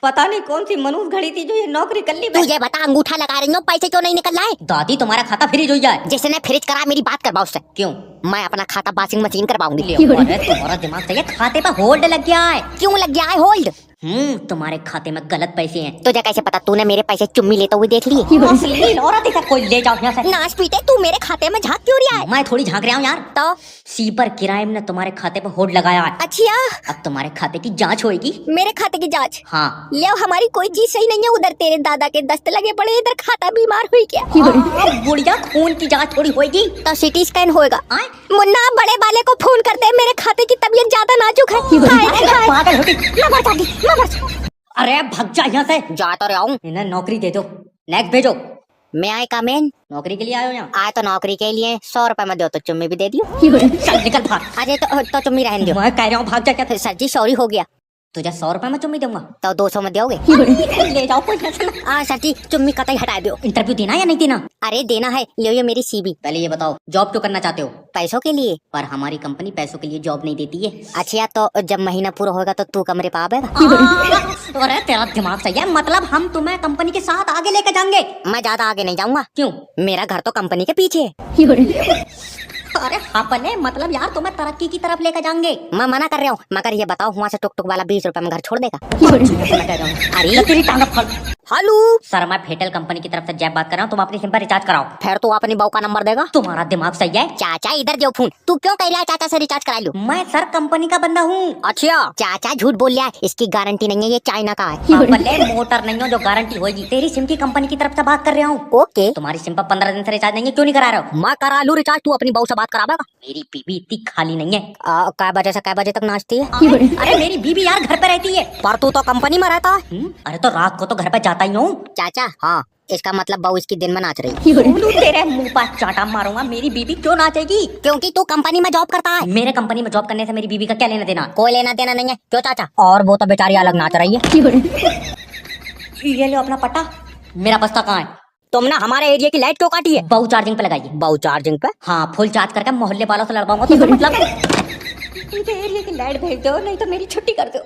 पता नहीं कौन सी मनुष्य घड़ी थी जो ये नौकरी कर ली। तू ये बता, अंगूठा लगा रही हो, पैसे क्यों नहीं निकल रहे? दादी तुम्हारा खाता फ्रीज हो जाए। जिसने फ्रिज करा मेरी बात करवाओ उससे। क्यों? मैं अपना खाता वॉशिंग मशीन करवाऊंगी। अरे तुम्हारा दिमाग सही है, खाते पर होल्ड लग गया है। क्यों लग गया है होल्ड? तुम्हारे खाते में गलत पैसे हैं। तुझे कैसे पता? तूने मेरे पैसे चुम्मी लेते हुए देख लिए? औरत इसे कोई ले जाओ यहाँ से। नाच पीटे, तू मेरे खाते में झांक क्यों रहा है? मैं थोड़ी झांक रहा हूँ यार। तो सीपर किराए ने तुम्हारे खाते पर होल्ड लगाया है। अच्छा, अब तुम्हारे खाते की जांच होगी। मेरे खाते की जांच? हाँ। ले, हमारी कोई चीज सही नहीं है। उधर तेरे दादा के दस्त लगे पड़े, इधर खाता बीमार हुई क्या? बुढ़िया, खून की जांच थोड़ी होगी तो सिटी स्कैन होएगा। मुन्ना, बड़े वाले को फोन कर दे, मेरे खाते की तबीयत ज्यादा नाजुक है। पागल होगी। अरे भग जा यहाँ से। जा तो रहा हूँ। इन्हें नौकरी दे दो, नेक्स्ट भेजो। मैं आई कमेन। नौकरी के लिए आयो यहाँ? आए तो नौकरी के लिए 100 रुपए में दो तो चुम्मी भी दे दियो। चल निकल भाग। अरे तो चुम्मी रहने दो। मैं कह रहा हूँ भाग जा। क्या सर जी सॉरी हो गया। तुझे 100 रुपए में चुम्मी दूंगा तो 200 में दोगे? ले जाओ कोई। सर जी चुम्मी कतई हटा दो। इंटरव्यू देना या नहीं देना? अरे देना है, ले ये मेरी सीवी। पहले ये बताओ, जॉब क्यों करना चाहते हो? पैसों के लिए। पर हमारी कंपनी पैसों के लिए जॉब नहीं देती है। अच्छा, तो जब महीना पूरा होगा तो तू कमरे पे आवेगा? अरे तेरा दिमाग सही है, मतलब हम तुम्हें कंपनी के साथ आगे लेकर जाएंगे। मैं ज्यादा आगे नहीं जाऊंगा। क्यों? मेरा घर तो कंपनी के पीछे है। अरे हाँ पले, मतलब यार तुम्हें तरक्की की तरफ लेकर जाएंगे। मैं मना कर रहा हूँ, मगर ये बताओ वहाँ से टुक टुक वाला 20 रुपए में घर छोड़ देगा? अरे तेरी टांग फल। हेलो सर, मैं फेटल कंपनी की तरफ से जैब बात कर रहा हूँ। तुम अपनी सिम पर रिचार्ज कराओ। फिर तू अपनी बहू का नंबर देगा? तुम्हारा दिमाग सही है? चाचा इधर जो फोन। तू क्यों कह रहा है चाचा से रिचार्ज करा लूं? मैं सर कंपनी का बंदा हूँ। अच्छा, चाचा झूठ बोल रहा है, इसकी गारंटी नहीं है, ये चाइना का है। पले मोटर नहीं हो जो गारंटी होगी। तेरी सिम की कंपनी की तरफ से बात कर रहा हूँ। ओके, तुम्हारी सिम पर 15 दिन से रिचार्ज नहीं है, क्यों नहीं करा रहे हो? मैं करा लूं रिचार्ज, तू अपनी बहू से बात करावेगा? मेरी बीबी इतनी खाली नहीं है। क्या बजे से क्या बजे तक नाचती है? अरे मेरी बीबी यार घर पे रहती है। पर तू तो कंपनी में रहता है। अरे तो रात को तो घर पे जाता ही हूँ। चाचा हाँ, इसका मतलब बहू इसकी दिन में नाच रही है। तेरे मुंह पर चाटा मारूंगा। मेरी बीबी क्यों नाचेगी? क्योंकि तू कंपनी में जॉब करता है। मेरे कंपनी में जॉब करने से मेरी बीबी का क्या लेना देना? कोई लेना देना नहीं है। क्यों चाचा? और वो तो बेचारी अलग नाच रही है। ये लो अपना पट्टा। मेरा बस्ता कहाँ है? तुमने हमारे एरिया की लाइट क्यों काटी है? बहु चार्जिंग पे लगाइए। बहु चार्जिंग पे? हाँ, फुल चार्ज करके मोहल्ले वालों से लड़वाऊंगा। तो मतलब मुझे एरिया की लाइट भेज दो, नहीं तो मेरी छुट्टी कर दो।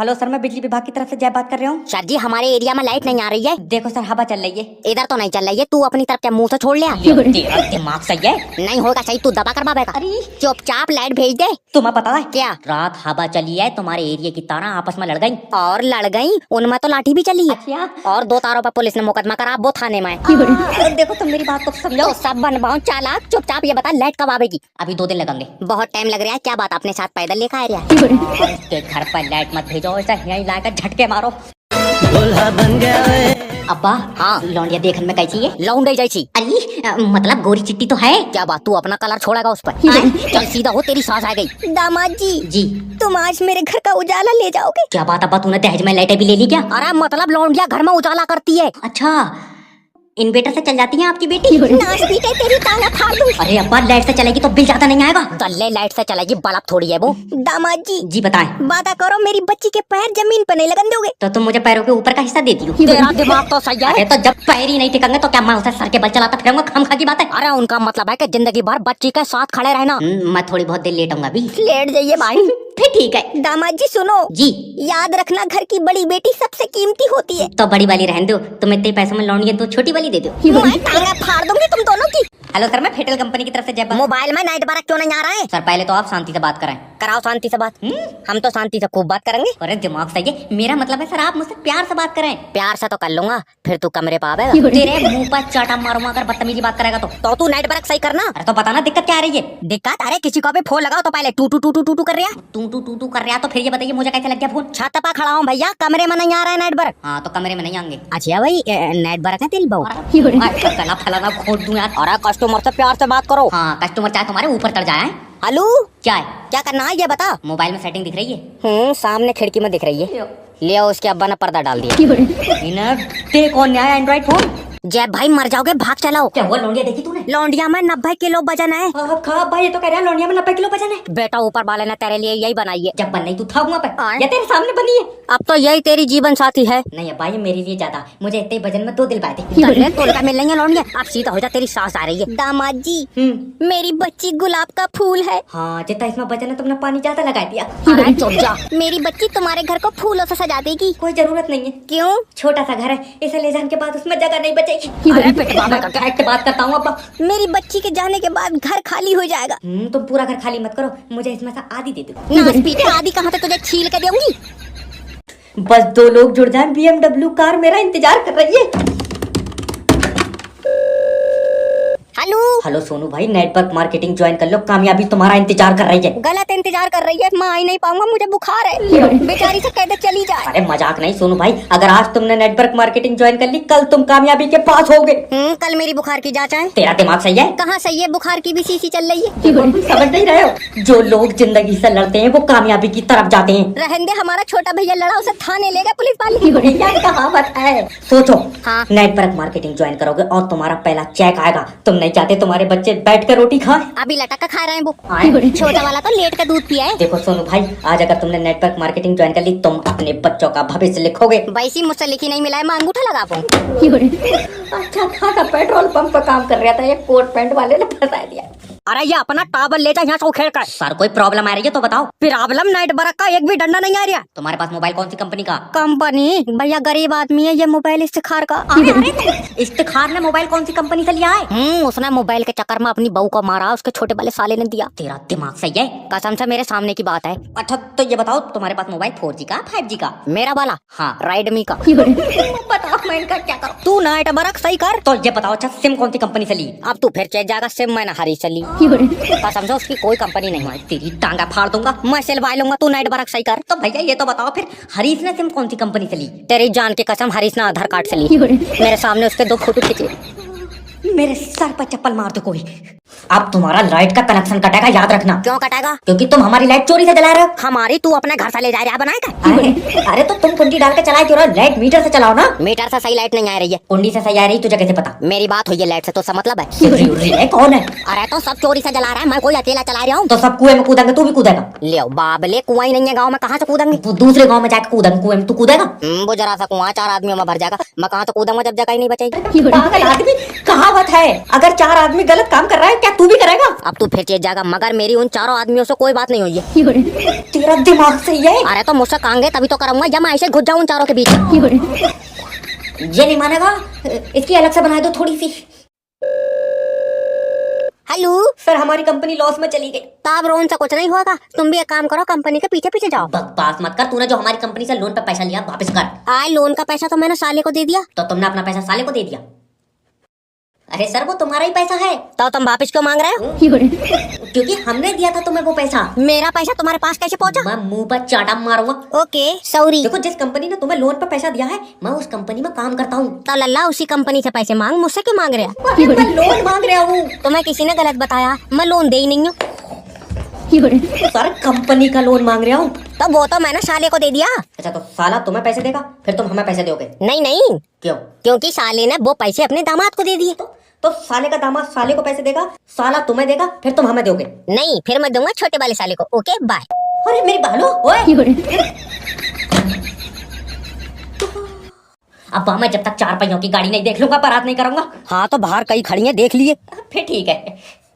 हेलो सर, मैं बिजली विभाग की तरफ से जय बात कर रहा हूँ। सर जी हमारे एरिया में लाइट नहीं आ रही है। देखो सर, हवा चल रही है। इधर तो नहीं चल रही है, तू अपनी तरफ के मुंह से छोड़ ले। तेरा दिमाग सही है? नहीं होगा सही, तू दबा करवाएगा। अरे चुपचाप लाइट भेज दे। तुम्हें पता है क्या? रात हवा चली है, तुम्हारे एरिया की तारा आपस में लड़ गई। और लड़ गई? उनमें तो लाठी भी चली है। अच्छा? और 2 तारों पर पुलिस ने मुकदमा करा, वो थाने में। देखो तुम मेरी बात को समझो। तो सब बनवाओ चालाक। चुपचाप ये बता लाइट कब आवेगी? अभी 2 दिन लगेंगे। बहुत टाइम लग रहा है। क्या बात, अपने साथ पैदल लेकर आ रहा है? इसके घर पर लाइट मत भेजो, ऐसा यहीं लाकर झटके मारो। बन गया अब्बा हाँ, लौंडिया देखने में कैसी है? लौंडे जैसी। अरे मतलब गोरी चिट्टी तो है। क्या बात, तू अपना कलर छोड़ेगा उस पर? चल सीधा हो, तेरी सांस आ गई। दामाद जी जी, तुम आज मेरे घर का उजाला ले जाओगे? क्या बात अब्बा, तूने दहेज में लाइटें भी ले ली क्या? अरे मतलब लौंडिया घर में उजाला करती है। अच्छा, इन्वर्टर से चल जाती है आपकी बेटी? नाच पीटे, तेरी टांगा फाड़ दूं। अरे अब्बा, लाइट से चलेगी तो बिल ज्यादा नहीं आएगा। दल्ले लाइट से चलेगी, बल्ब थोड़ी है वो। दामाद जी जी बताएं। वादा करो मेरी बच्ची के पैर जमीन पर नहीं लगन दोगे? तो तुम मुझे पैरों के ऊपर का हिस्सा देती हो? तेरा दिमाग तो सही है। अरे तो जब पैर ही नहीं टिकेंगे तो क्या मैं उसे सर के बल चलाता फिरूंगा? खामखा की बात है। अरे उनका मतलब है कि जिंदगी भर बच्ची के साथ खड़े रहना। मैं थोड़ी बहुत देर लेटूंगा अभी। लेट जाइए भाई। फिर ठीक है। दामाद जी सुनो जी, याद रखना घर की बड़ी बेटी सबसे कीमती होती है। तो बड़ी वाली रहने दो, तुम इतने पैसों में लौंडिया तो छोटी वाली दे दो। मैं टांगा फाड़ दूंगी तुम दोनों की। हेलो सर, मैं फेटल कंपनी की तरफ से जय। मोबाइल में नाइट बारक क्यों नहीं आ रहा है? सर पहले तो आप शांति से बात कराएं। कराओ शांति से बात। हम तो शांति से खूब बात करेंगे। अरे दिमाग सही है, मेरा मतलब है सर आप मुझसे प्यार से बात करें। प्यार से तो कर लूंगा, फिर तू कमरे पे आवेगा। तेरे मुंह पर चाटा मारूंगा अगर बदतमीजी बात करेगा तो तू नाइट बारक सही करना। अरे तो बताना दिक्कत क्या आ रही है? दिक्कत? अरे किसी को भी फोन लगाओ तो पहले टू टू टू टू टू टू कर रहा है। टू कर रहा, तो फिर ये बताइए मुझे कैसे लग गया फोन? छत पर खड़ा हूँ भैया, कमरे में नहीं आ रहा है नाइट बारक। हाँ तो कमरे में नहीं आएंगे। अच्छा भाई, नाइट बारक है तेरी बहू? गला फैलाना खोल दूं यार। अरे कस्टमर से प्यार से बात करो। हाँ, कस्टमर चाहे तुम्हारे ऊपर चढ़ जाए। हेलो, क्या है? क्या करना है ये बता। मोबाइल में सेटिंग दिख रही है? सामने खिड़की में दिख रही है। ले उसके अब्बा ने पर्दा डाल दिया। तेरे कौन नया एंड्रॉइड फोन? जय भाई मर जाओगे, भाग चलाओ। क्या हुआ लौंडिया देखी तूने? लौंडिया में 90 किलो वजन है। खा भाई, ये तो कह रहा है लौंडिया में 90 किलो वजन है। बेटा ऊपर वाले ने तेरे लिए यही बनाई है। जब बनई तू था वहाँ पे आए। या तेरे सामने बनी है? अब तो यही तेरी जीवन साथी है। नहीं भाई, ये मेरे लिए ज्यादा, मुझे इतने वजन में 2 दिल पाए थे। तोल का मिल लेंगे लौंडिया। अब सीधा हो जा, तेरी सास आ रही है। दामाद जी मेरी बच्ची गुलाब का फूल है। हाँ, जितना इसमें वजन है तुमने पानी ज्यादा लगा दिया। अरे चुप जा। मेरी बच्ची तुम्हारे घर को फूलों से सजा देगी। कोई जरूरत नहीं है। क्यों? छोटा सा घर है, इसे ले जाने के बाद उसमें जगह नहीं बचेगी। अरे पिटवा मैं का फैक्ट बात करता हूँ अब्बा। मेरी बच्ची के जाने के बाद घर खाली हो जाएगा। तुम पूरा घर खाली मत करो, मुझे इसमें से आधी दे दो। नाच पीटे आदि कहाँ से तुझे छील के दूंगी। बस 2 लोग जुड़ जाएं, BMW कार मेरा इंतजार कर रही है। हेलो हेलो सोनू भाई, नेटवर्क मार्केटिंग ज्वाइन कर लो, कामयाबी तुम्हारा इंतजार कर रही है। गलत इंतजार कर रही है, मैं आ ही नहीं पाऊंगा, मुझे बुखार है। बेचारी से कह दे चली जाए। अरे मजाक नहीं सोनू भाई, अगर आज तुमने नेटवर्क मार्केटिंग ज्वाइन कर ली, कल तुम कामयाबी के पास होगे। कल मेरी बुखार की जांच है। तेरा दिमाग सही है? कहाँ सही है, बुखार की भी शीशी चल रही है। समझ नहीं रहे हो? जो लोग जिंदगी से लड़ते हैं वो कामयाबी की तरफ जाते हैं। रहने दे, हमारा छोटा भैया लड़ा, उसे थाने ले गए पुलिस वाले। भैया की कहावत है। सोचो, हाँ। नेटवर्क मार्केटिंग ज्वाइन करोगे और तुम्हारा पहला चेक आएगा। तुम नहीं चाहते तुम्हारे बच्चे बैठ कर रोटी खाए? अभी लटक कर खा रहे हैं वो। आए। छोटा वाला तो लेट का दूध पिया है। देखो सोनू भाई, आज अगर तुमने नेटवर्क मार्केटिंग ज्वाइन कर ली, तुम अपने बच्चों का भविष्य लिखोगे। वैसी मुझसे लिखी नहीं मिला है, मैं अंगूठा लगा पाऊँ। अच्छा खासा पेट्रोल पंप पर काम कर रहा था, ये कोट पैंट वाले ने फंसा दिया। अरे ये अपना टावर ले जा यहाँ से खेल कर। सर कोई प्रॉब्लम आ रही है तो बताओ। प्रॉब्लम नाइट बरक का एक भी डंडा नहीं आ रहा। तुम्हारे पास मोबाइल कौन सी कंपनी का? कंपनी भैया गरीब आदमी है, ये मोबाइल इस्तिखार का। इफ्तिखार ने मोबाइल कौन सी कंपनी से लिया है? उसने मोबाइल के चक्कर में अपनी बहू को मारा, उसके छोटे वाले साले ने दिया। तेरा दिमाग सही है? कसम से मेरे सामने की बात है। अच्छा तो ये बताओ, तुम्हारे पास मोबाइल 4G का 5G का? मेरा वाला हाँ। राइडमी का। बताओ मैं इनका क्या करूं? तू नाइट बरक सही कर। तो ये बताओ, अच्छा सिम कौन सी कंपनी से ली? अब तू फिर चेक जाएगा, सिम मैंने हरी से ली। कसम से उसकी कोई कंपनी नहीं है। तेरी टांगा फाड़ दूंगा। मैं सिलवा लूंगा, तू नाइट बरक सही कर। तो भैया ये तो बताओ फिर, हरीश ने सिम कौन सी कंपनी से ली? तेरी जान की कसम हरीश ने आधार कार्ड से ली। मेरे सामने उसके 2 फोटो खींचे। मेरे सर पर चप्पल मार दो कोई। अब तुम्हारा लाइट का कनेक्शन कटेगा, याद रखना। क्यों कटेगा? क्योंकि तुम हमारी लाइट चोरी से जला रहे हो। हमारी तू अपने घर से ले जा रहा है, बनाएगा? अरे तो तुम कुंडी डाल के चलाए क्यों रहे हो? लाइट मीटर से चलाओ ना। मीटर से सही लाइट नहीं आ रही है। कुंडी से सही आ रही, तुझे कैसे पता? मेरी बात हुई है लाइट से, तो मतलब है। है कौन है? अरे तो सब चोरी से जला रहा है, मैं कोई अकेला चला रहा हूँ। तो सब कुएं में कूदेंगे, तू भी कूदेगा? ले बाबले, कुआं ही नहीं है गाँव में, कहाँ से कूदेंगे? तू दूसरे गांव में जाके कूदेंगे, कुएं में तू कूदेगा? वो जरा सा कुआं 4 आदमियों में भर जाएगा, मैं कहाँ से कूदूंगा जब जगह ही नहीं बचेगी। पागल आदमी, कहावत है अगर 4 आदमी गलत काम कर रहा है, क्या तू भी करेगा? अब तू फिर चेत जाएगा, मगर मेरी उन 4 आदमियों से कोई बात नहीं हुई है। तेरा दिमाग सही है? अरे तो मुझसे कांगे तभी तो करूंगा, जब मैं ऐसे घुस जाऊं उन 4 के बीच। ये नहीं मानेगा, इसकी अलग से बना दो थोड़ी सी। हेलो सर, हमारी कंपनी लॉस में चली गई। ताब रोन से कुछ नहीं होगा, तुम भी एक काम करो, कंपनी के पीछे पीछे जाओ। बकवास मत कर, तूने जो हमारी कंपनी से लोन पे पैसा लिया वापस कर। आए लोन का पैसा तो मैंने साले को दे दिया। तो तुमने अपना पैसा साले को दे दिया? अरे सर, वो तुम्हारा ही पैसा है। तो तुम वापस क्यों मांग रहे हो? क्योंकि हमने दिया था तुम्हें वो पैसा। मेरा पैसा तुम्हारे पास कैसे पहुंचा? मैं मुंह पर चाटा मारूंगा। Okay sorry. देखो, जिस कंपनी ने तुम्हें लोन पे पैसा दिया है, मैं उस कंपनी में काम करता हूँ। तो लल्ला उसी कंपनी से पैसे मांग, मुझसे क्यों मांग रहे हो? मैं लोन मांग रहा हूँ। तुम्हें किसी ने गलत बताया, मैं लोन दे ही नहीं हूँ। सर, कंपनी का लोन मांग रहा हूँ। तो वो तो मैंने साले को दे दिया। अच्छा, तो साला तुम्हें पैसे देगा, फिर तुम हमें पैसे दोगे? नहीं नहीं, क्यों? क्योंकि साले ने वो पैसे अपने दामाद को दे दिए। तो साले का दामाद साले को पैसे देगा, साला तुम्हें देगा, फिर तुम हमें दोगे? नहीं, फिर मैं दूंगा छोटे वाले साले को। Okay bye. अरे मेरी बालो, ओए। अब मैं जब तक 4 पहियों की गाड़ी नहीं देख लूंगा, बारात नहीं करूंगा। हाँ तो बाहर कई खड़ी है, देख लिए। फिर ठीक है।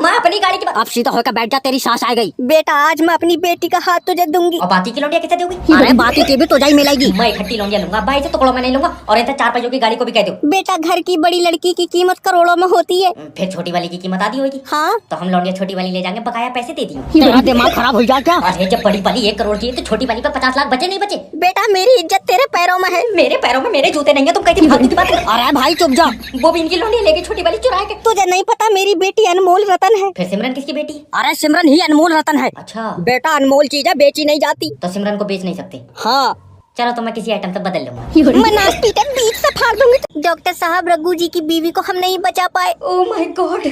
मैं अपनी गाड़ी की अब सीधा होकर बैठ जा, तेरी सास आ गई। बेटा आज मैं अपनी बेटी का हाथ तुझे दूंगी। और बाकी की लौंडिया किसे दोगी? अरे बाकी की भी तुझे ही मिलेगी। मैं इकट्ठी लौंडिया लूंगा, भाई से टुकड़ों में नहीं लूंगा। और इनसे 4 पहियों की गाड़ी को भी कह दो। बेटा घर की बड़ी लड़की की कीमत करोड़ों में होती है। फिर छोटी वाली की कीमत आधी होगी। हाँ तो हम लौंडिया छोटी वाली ले जाएंगे, बकाया पैसे दे दिए। तेरा दिमाग खराब हो गया क्या? अरे जब बड़ी वाली 1 करोड़ की है, तो छोटी वाली पे 50 लाख बचे नहीं बचे? बेटा मेरी इज्जत तेरे पैरों में है। मेरे पैरों में मेरे जूते नहीं है, तुम कहती फालतू की बात है। अरे भाई चुप जा। वो भी इनकी लौंडिया लेके छोटी वाली चुरा के। तुझे नहीं पता मेरी बेटी अनमोल रतन है। फिर सिमरन किसकी बेटी? अरे सिमरन ही अनमोल रतन है। अच्छा, बेटा अनमोल चीज है, बेची नहीं जाती। तो सिमरन को बेच नहीं सकते? हाँ चलो, तो मैं किसी आइटम से बदल लूंगा। मैं नाश्ती के बीच से फाड़ दूंगी। डॉक्टर साहब, रघु जी की बीवी को हम नहीं बचा पाए। Oh my God.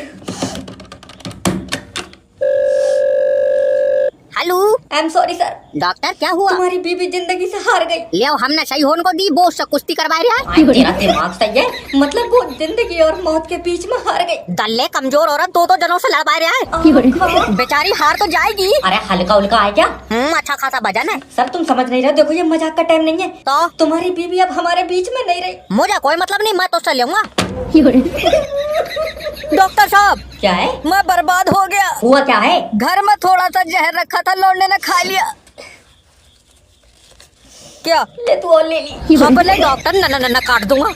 Hello. I am sorry sir, doctor क्या हुआ? तुम्हारी बीबी जिंदगी से हार गई। ले हमने सही होने को दी, वो उससे कुश्ती करवा रहा है। आई, तेरा दिमाग सही है, मतलब वो जिंदगी और मौत के बीच में हार गई। दल्ले कमजोर औरत दो जनों से लड़वा रहा है, बेचारी हार तो जाएगी। अरे हल्का उल्का है क्या? अच्छा खासा वजन है। सर तुम समझ नहीं रहे, देखो ये मजाक का टाइम नहीं है। तो तुम्हारी बीबी अब हमारे बीच में नहीं रही। मुझे कोई मतलब नहीं, मैं तो उससे लूंगा। डॉक्टर साहब क्या है? मैं बर्बाद हो गया। हुआ क्या है? घर में थोड़ा सा जहर रखा था, लौंडे ने खा लिया। क्या? ले तू और ले ली। हाँ बोले डॉक्टर, न काट दूंगा।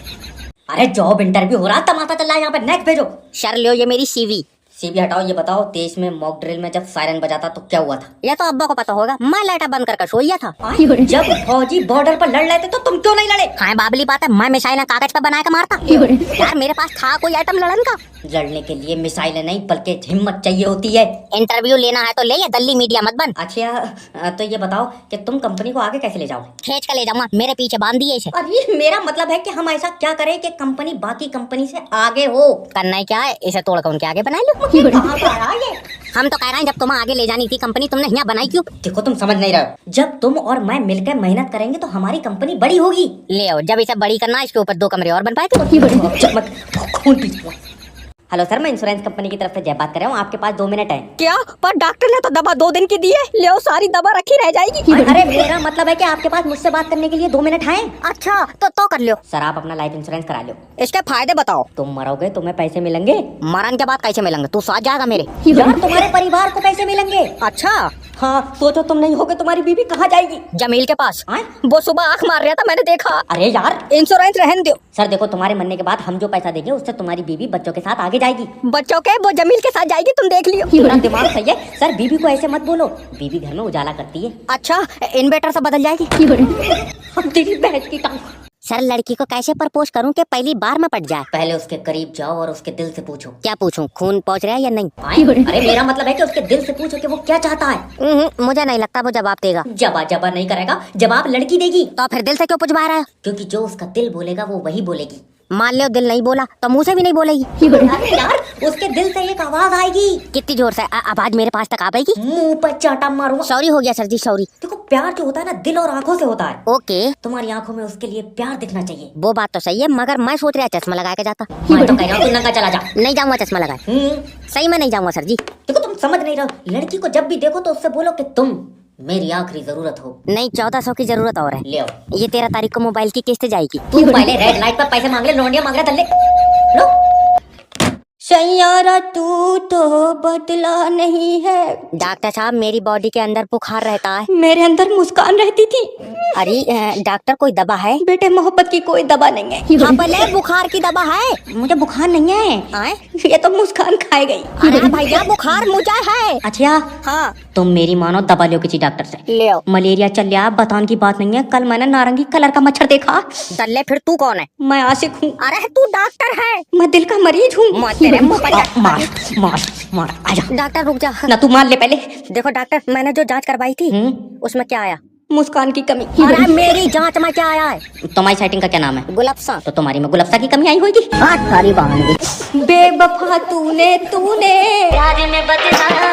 अरे जॉब इंटरव्यू हो रहा, तमाशा चल रहा है यहाँ पे, नेक्स्ट भेजो। सर लियो ये मेरी सीवी। सीबी हटाओ। ये बताओ, देश में मॉक ड्रिल में जब सायरन बजाता तो क्या हुआ था? ये तो अब्बा को पता होगा, मैं लाइटा बंद करके सोया था। जब फौजी बॉर्डर पर लड़ रहे थे तो तुम क्यों नहीं लड़े? हाँ बाबली बात है, मैं मिसाइल कागज पर बना के मारता। यार मेरे पास था कोई आइटम लड़न का? लड़ने के लिए मिसाइलें नहीं बल्कि हिम्मत चाहिए होती है। इंटरव्यू लेना है तो ले, ये दल्ली मीडिया मत बन। अच्छा तो ये बताओ कि तुम कंपनी को आगे कैसे ले जाओगे? खींच के ले जाऊंगा, मेरे पीछे बांध दिए इसे। अरे मेरा मतलब है कि हम ऐसा क्या करें कि कंपनी बाकी कंपनी से आगे हो। करना ही क्या है, इसे तोड़कर उनके आगे बना लो। कहाँ का रहा ये? हम तो कह रहे हैं जब तुम्हें आगे ले जानी थी कंपनी, तुमने यहाँ बनाई क्यों? देखो तुम समझ नहीं रहे हो, जब तुम और मैं मिलकर मेहनत करेंगे तो हमारी कंपनी बड़ी होगी। ले आओ, जब इसे बड़ी करना इसके ऊपर 2 कमरे और बन पाए। हेलो सर, मैं इंश्योरेंस कंपनी की तरफ से जय बात कर रहा हूँ, आपके पास 2 मिनट है। क्या? पर डॉक्टर ने तो दवा 2 दिन की दी है, ले आओ सारी दवा रखी रह जाएगी। अरे मेरा मतलब है कि आपके पास मुझसे बात करने के लिए 2 मिनट है। अच्छा तो कर लो। सर आप अपना लाइफ इंश्योरेंस करा लो। इसके फायदे बताओ। तुम मरोगे तुम्हें पैसे मिलेंगे। मरण के बाद कैसे मिलेंगे? तू साथ जाएगा मेरे? यार तुम्हारे परिवार को पैसे मिलेंगे। अच्छा हाँ सोचो, तुम नहीं होगे तुम्हारी बीवी कहाँ जाएगी? जमील के पास। आए? वो सुबह आंख मार रहा था, मैंने देखा। अरे यार इंश्योरेंस रहने दो। सर देखो, तुम्हारे मरने के बाद हम जो पैसा देंगे उससे तुम्हारी बीवी बच्चों के साथ आगे जाएगी। बच्चों के वो जमील के साथ जाएगी, तुम देख लियो। पूरा दिमाग सही है सर, बीवी को ऐसे मत बोलो, बीवी घर में उजाला करती है। अच्छा इन्वर्टर से बदल जाएगी। हम तेरी बहन की टांग। सर लड़की को कैसे प्रपोज करूं कि पहली बार में पट जाए? पहले उसके करीब जाओ और उसके दिल से पूछो। क्या पूछूं, खून पहुंच रहा है या नहीं? अरे मेरा मतलब है कि उसके दिल से पूछो कि वो क्या चाहता है। मुझे नहीं लगता वो जवाब देगा। जबा नहीं करेगा, जवाब लड़की देगी। तो फिर दिल से क्यों पूछवा रहा है? क्योंकि जो उसका दिल बोलेगा वो वही बोलेगी। मान लो दिल नहीं बोला तो मुंह से भी नहीं बोलेगी। अरे यार उसके दिल से एक आवाज आएगी। कितनी जोर से? आवाज मेरे पास तक आ पाएगी? मुंह पर चाटा मारूंगा। सॉरी हो गया सर जी, सॉरी। देखो प्यार जो होता है ना, दिल और आंखों से होता है। ओके तुम्हारी आंखों में उसके लिए प्यार दिखना चाहिए। वो बात तो सही है, मगर मैं सोच रहा चश्मा लगा के जाता। मैं तो कह रहा हूँ तू नंगा चला जा। नहीं जाऊंगा चश्मा लगाए, सही में नहीं जाऊंगा सर जी। देखो तुम समझ नहीं रहे, लड़की को जब भी देखो तो उससे बोलो कि तुम मेरी आखिरी जरूरत हो। नहीं 1400 की जरूरत और है। ले आओ। ये 13 तारीख को मोबाइल की किस्त जाएगी। तू पहले रेड लाइट पर पैसे मांग ले, लौंडिया मांग रहा, लो। सैयारा तू तो बदला नहीं है। डॉक्टर साहब मेरी बॉडी के अंदर बुखार रहता है। मेरे अंदर मुस्कान रहती थी। अरे डॉक्टर कोई दवा है? बेटे मोहब्बत की कोई दवा नहीं है। हाँ भले बुखार की दवा है। मुझे बुखार नहीं है। आए? ये तो मुस्कान खाए गई। अरे भैया बुखार मुझे है। अच्छा हाँ तुम मेरी मानो, दवा लो किसी डॉक्टर से। ले आओ। मलेरिया चल रहा, बताने की बात नहीं है। कल मैंने नारंगी कलर का मच्छर देखा। दल्ले फिर तू कौन है? मैं आशिक हूँ। अरे तू डॉक्टर है? मैं दिल का मरीज हूँ। मार मार आजा। डॉक्टर रुक जा ना, तू मान ले पहले। देखो डॉक्टर, मैंने जो जांच करवाई थी उसमें क्या आया? मुस्कान की कमी। अरे मेरी जांच में क्या आया है? तुम्हारी सेटिंग का क्या नाम है? गुलाबसा। तो तुम्हारी में गुलाबसा की कमी आई होगी। सारी बहाने बेवफा तूने प्यार में बदला